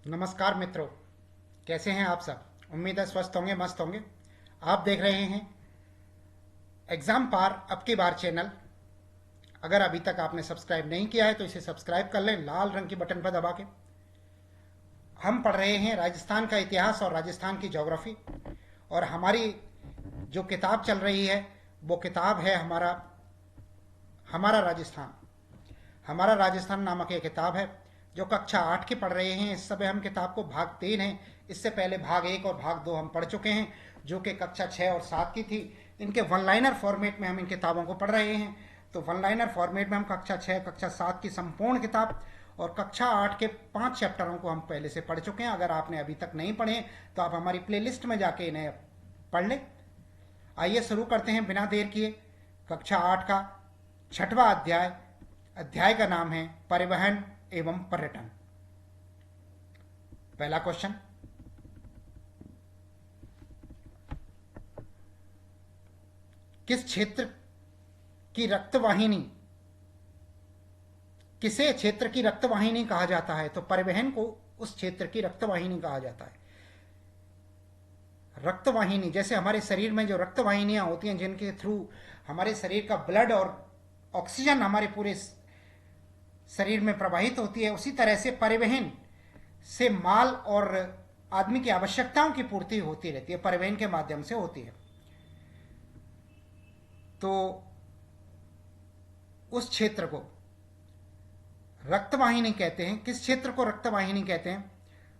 नमस्कार मित्रों। कैसे हैं आप सब? उम्मीद है स्वस्थ होंगे, मस्त होंगे। आप देख रहे हैं एग्जाम पार अब की बार चैनल। अगर अभी तक आपने सब्सक्राइब नहीं किया है तो इसे सब्सक्राइब कर लें, लाल रंग की बटन पर दबा के। हम पढ़ रहे हैं राजस्थान का इतिहास और राजस्थान की ज्योग्राफी। और हमारी जो किताब चल रही है वो किताब है हमारा हमारा राजस्थान। हमारा राजस्थान नामक ये किताब है जो कक्षा 8 की पढ़ रहे हैं। इस समय हम किताब को भाग 3 है। इससे पहले भाग 1 और भाग 2 हम पढ़ चुके हैं, जो कि कक्षा 6 और 7 की थी। इनके वन लाइनर फॉर्मेट में हम इन किताबों को पढ़ रहे हैं। तो वन लाइनर फॉर्मेट में हम कक्षा 6 कक्षा 7 की संपूर्ण किताब और कक्षा 8 के 5 चैप्टरों को हम पहले से पढ़ चुके हैं। अगर आपने अभी तक नहीं पढ़े तो आप हमारी प्लेलिस्ट में जाके इन्हें पढ़ लें। आइए शुरू करते हैं बिना देर किए। कक्षा 8 का 6वां अध्याय। अध्याय का नाम है परिवहन एवं पर्यटन। पहला क्वेश्चन, किस क्षेत्र की रक्तवाहिनी किसे क्षेत्र की रक्तवाहिनी कहा जाता है? तो परिवहन को उस क्षेत्र की रक्तवाहिनी कहा जाता है। रक्तवाहिनी जैसे हमारे शरीर में जो रक्तवाहिनियां होती हैं जिनके थ्रू हमारे शरीर का ब्लड और ऑक्सीजन हमारे पूरे शरीर में प्रवाहित होती है, उसी तरह से परिवहन से माल और आदमी की आवश्यकताओं की पूर्ति होती रहती है, परिवहन के माध्यम से होती है। तो उस क्षेत्र को रक्तवाहिनी कहते हैं। किस क्षेत्र को रक्तवाहिनी कहते हैं?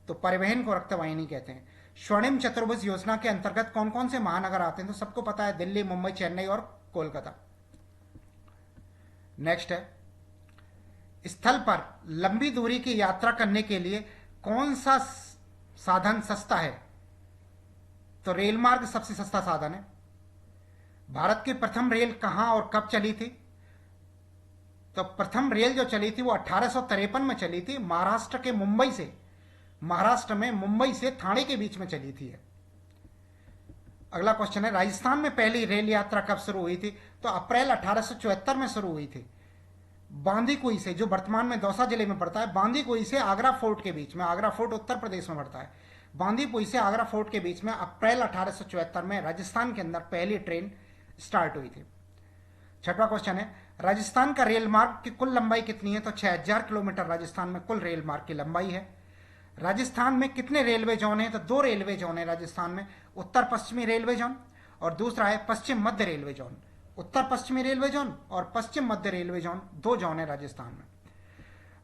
तो परिवहन को रक्तवाहिनी कहते हैं। स्वर्णिम चतुर्भुज योजना के अंतर्गत कौन कौन से महानगर आते हैं? तो सबको पता है, दिल्ली, मुंबई, चेन्नई और कोलकाता। नेक्स्ट है, स्थल पर लंबी दूरी की यात्रा करने के लिए कौन सा साधन सस्ता है? तो रेल मार्ग सबसे सस्ता साधन है। भारत की प्रथम रेल कहां और कब चली थी? तो प्रथम रेल जो चली थी वो 1853 में चली थी, महाराष्ट्र में मुंबई से थाने के बीच में चली थी। अगला क्वेश्चन है, राजस्थान में पहली रेल यात्रा कब शुरू हुई थी? तो अप्रैल 1874 में शुरू हुई थी। बांदीकुई से, जो वर्तमान में दौसा जिले में पड़ता है, बांदीकुई से आगरा फोर्ट के बीच में, आगरा फोर्ट उत्तर प्रदेश में पड़ता है, बांदीकुई से आगरा फोर्ट के बीच में अप्रैल 1874 में राजस्थान के अंदर पहली ट्रेन स्टार्ट हुई थी। 6वां क्वेश्चन है, राजस्थान का रेल मार्ग की कुल लंबाई कितनी है? तो 6000 किलोमीटर राजस्थान में कुल रेल मार्ग की लंबाई है। राजस्थान में कितने रेलवे जोन है? तो 2 रेलवे जोन है राजस्थान में, उत्तर पश्चिमी रेलवे जोन और दूसरा है पश्चिम मध्य रेलवे जोन। उत्तर पश्चिमी रेलवे जोन और पश्चिम मध्य रेलवे जोन, 2 जोन है राजस्थान में।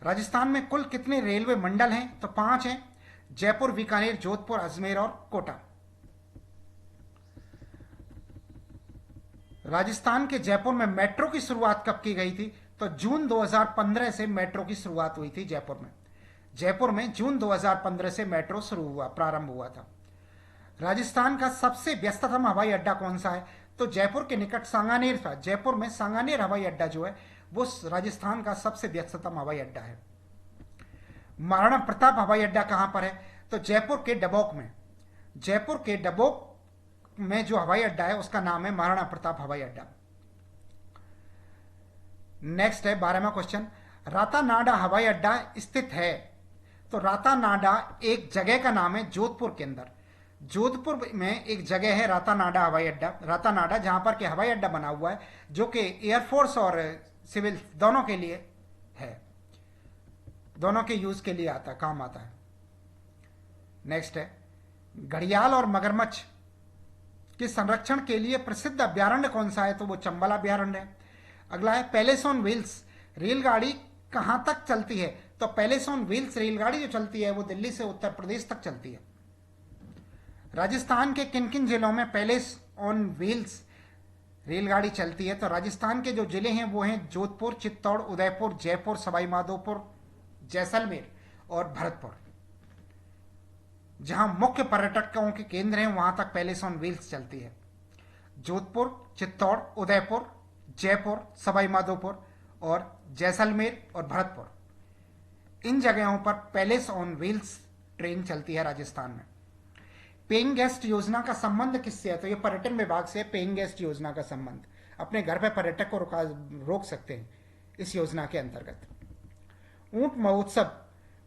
राजस्थान में कुल कितने रेलवे मंडल हैं? तो 5 हैं, जयपुर, बीकानेर, जोधपुर, अजमेर और कोटा। राजस्थान के जयपुर में मेट्रो की शुरुआत कब की गई थी? तो जून 2015 से मेट्रो की शुरुआत हुई थी जयपुर में जून 2015 से मेट्रो प्रारंभ हुआ था। राजस्थान का सबसे व्यस्ततम हवाई अड्डा कौन सा है? तो जयपुर के निकट सांगानेर था। जयपुर में सांगानेर हवाई अड्डा जो है वो राजस्थान का सबसे व्यस्ततम हवाई अड्डा है। महाराणा प्रताप हवाई अड्डा कहां पर है? तो जयपुर के डबोक में। जयपुर के डबोक में जो हवाई अड्डा है उसका नाम है महाराणा प्रताप हवाई अड्डा। नेक्स्ट है 12वां क्वेश्चन, रातानाडा हवाई अड्डा स्थित है? तो रातानाडा एक जगह का नाम है जोधपुर के अंदर। जोधपुर में एक जगह है रातानाडा हवाई अड्डा, रातानाडा, जहां पर के हवाई अड्डा बना हुआ है जो कि एयरफोर्स और सिविल दोनों के लिए है, दोनों के यूज के लिए काम आता है। नेक्स्ट है, घड़ियाल और मगरमच्छ के संरक्षण के लिए प्रसिद्ध अभ्यारण्य कौन सा है? तो वो चंबल अभ्यारण्य है। अगला है, पैलेस ऑन व्हील्स रेलगाड़ी कहां तक चलती है? तो पैलेस ऑन व्हील्स रेलगाड़ी जो चलती है वो दिल्ली से उत्तर प्रदेश तक चलती है। राजस्थान के किन किन जिलों में पैलेस ऑन व्हील्स रेलगाड़ी चलती है? तो राजस्थान के जो जिले हैं वो हैं जोधपुर, चित्तौड़, उदयपुर, जयपुर, सवाईमाधोपुर, जैसलमेर और भरतपुर। जहां मुख्य पर्यटकों के केंद्र हैं वहां तक पैलेस ऑन व्हील्स चलती है। जोधपुर, चित्तौड़, उदयपुर, जयपुर, सवाईमाधोपुर और जैसलमेर और भरतपुर, इन जगहों पर पैलेस ऑन व्हील्स ट्रेन चलती है राजस्थान में। पेइंग गेस्ट योजना का संबंध किससे है? तो ये पर्यटन विभाग से पेइंग गेस्ट योजना का संबंध। अपने घर पे पर्यटक को रोक सकते हैं इस योजना के अंतर्गत। ऊंट महोत्सव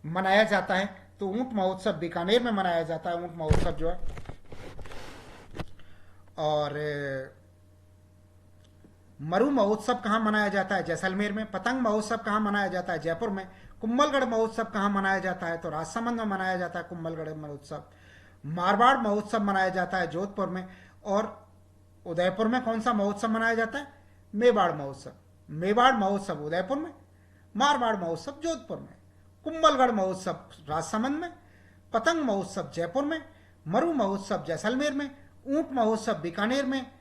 मनाया जाता है तो ऊंट महोत्सव बीकानेर में मनाया जाता है, ऊंट महोत्सव जो है। और मरु महोत्सव कहाँ मनाया जाता है? जैसलमेर में। पतंग महोत्सव कहाँ मनाया जाता है? जयपुर में। कुंभलगढ़ महोत्सव कहाँ मनाया जाता है? तो राजसमंद में मनाया जाता है कुंभलगढ़ महोत्सव। मारवाड़ महोत्सव मनाया जाता है जोधपुर में। और उदयपुर में कौन सा महोत्सव मनाया जाता है? मेवाड़ महोत्सव। मेवाड़ महोत्सव उदयपुर में, मारवाड़ महोत्सव जोधपुर में, कुंभलगढ़ महोत्सव राजसमंद में, पतंग महोत्सव जयपुर में, मरु महोत्सव जैसलमेर में, ऊंट महोत्सव बीकानेर में।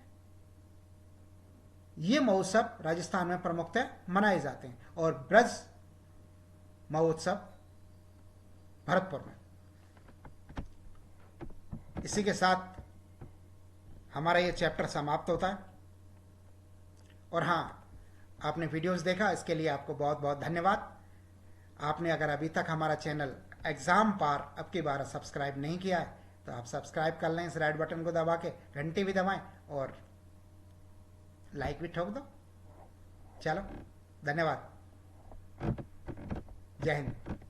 ये महोत्सव राजस्थान में प्रमुखतः मनाए जाते हैं। और ब्रज महोत्सव भरतपुर में। इसी के साथ हमारा ये चैप्टर समाप्त होता है। और हाँ, आपने वीडियोस देखा, इसके लिए आपको बहुत बहुत धन्यवाद। आपने अगर अभी तक हमारा चैनल एग्जाम पार अब की बार सब्सक्राइब नहीं किया है तो आप सब्सक्राइब कर लें, इस रेड बटन को दबा के, घंटी भी दबाएं और लाइक भी ठोक दो। चलो, धन्यवाद। जय हिंद।